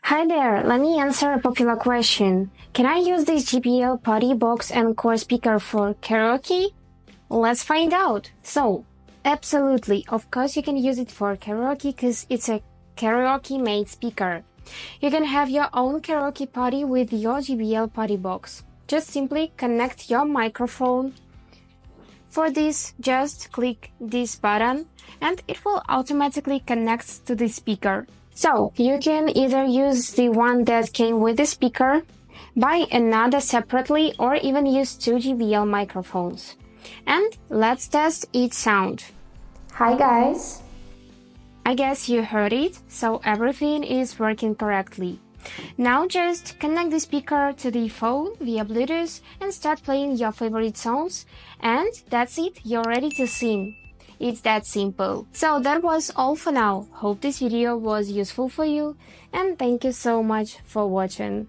Hi there, let me answer a popular question. Can I use this JBL PartyBox Encore speaker for karaoke? Let's find out. So, absolutely, of course you can use it for karaoke because it's a karaoke-made speaker. You can have your own karaoke party with your JBL PartyBox. Just simply connect your microphone. For this, just click this button and it will automatically connect to the speaker. So, you can either use the one that came with the speaker, buy another separately, or even use two JBL microphones. And let's test its sound. Hi guys! I guess you heard it, so everything is working correctly. Now just connect the speaker to the phone via Bluetooth and start playing your favorite songs, and that's it, you're ready to sing. It's that simple. So that was all for now. Hope this video was useful for you and thank you so much for watching.